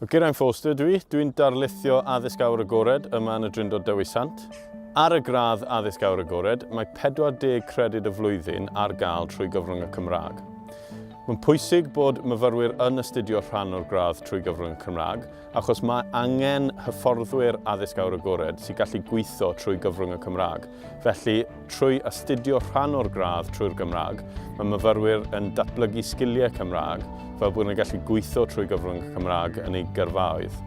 Geraint Foster dwi'n darlithio addysg Awyr Agored yma yn y Drindod Dewi Sant. Ar y gradd addysg Awyr Agored, mae 40 credyd y flwyddyn ar gael trwy gyfrwng y Cymraeg. Mae'n pwysig bod myfyrwyr yn astudio rhan o'r gradd trwy gyfrwng y Cymraeg, achos mae angen hyfforddwyr addysg Awyr Agored sy'n gallu gweithio trwy gyfrwng y Cymraeg. Felly, trwy astudio rhan o'r gradd trwy'r Gymraeg, mae myfyrwyr yn datblygu sgiliau Cymraeg fel bod nhw'n gallu gweithio trwy gyfrwng y Cymraeg yn ei gyrfaoedd.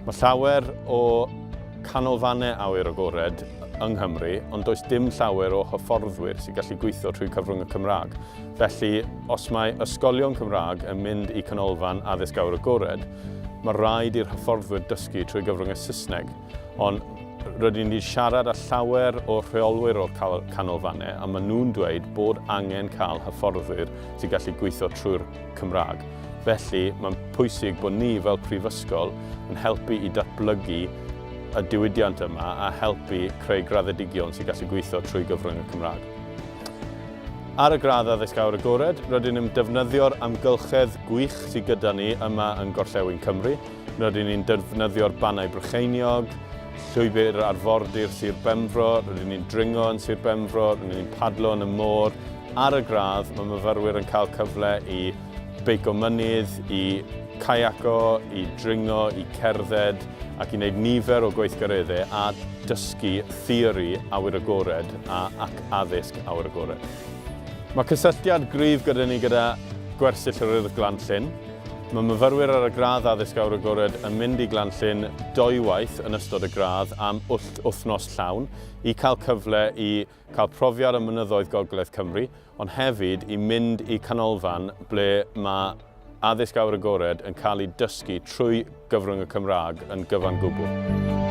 Mae llawer o canolfannau Awyr Agored yng Nghymru, ond does dim llawer o hyfforddwyr sy'n gallu gweithio trwy cyfrwng y Cymraeg. Felly, os mae ysgolion Cymraeg yn mynd i canolfan addysg Awyr Agored, mae rhaid i'r hyfforddwyr dysgu trwy gyfrwng y Saesneg. Ond rydyn ni wedi siarad â llawer o rheolwyr o'r canolfannau a maen nhw'n dweud bod angen cael hyfforddwyr sy'n gallu gweithio trwy'r Cymraeg. Felly, mae'n pwysig bod ni fel Mhrifysgol yn helpu i datblygu y diwydiant yma a helpu creu graddedigion sy'n gallu gweithio trwy gyfrwng y Cymraeg. Ar y gradd addysg Awyr Agored, rydyn ni'n defnyddio'r amgylchedd gwych sydd gyda ni yma yn Gorllewin Cymru. Rydyn ni'n defnyddio'r bannau Brycheiniog, llwybr arfordir Sir Benfro, rydyn ni'n dringo yn Sir Benfro, rydyn ni'n padlo yn y môr. Ar y gradd, mae myfyrwyr yn cael cyfle i beico mynydd, i kayaco, i dringo, i cerdded ac i wneud nifer o gweithgareddau a dysgu theori Awyr Agored ac addysg Awyr Agored. Mae cysylltiad gryf gyda ni gyda gwersyll yr Urdd Glanllyn. Mae myfyrwyr ar y gradd addysg Awyr Agored yn mynd i Glanllyn 2 waith yn ystod y gradd am wythnos llawn i cael cyfle i cael profiad y mynyddoedd Gogledd Cymru, ond hefyd i mynd i canolfan ble mae addysg Awyr Agored yn cael ei dysgu trwy gyfrwng y Cymraeg yn gyfan gwbl.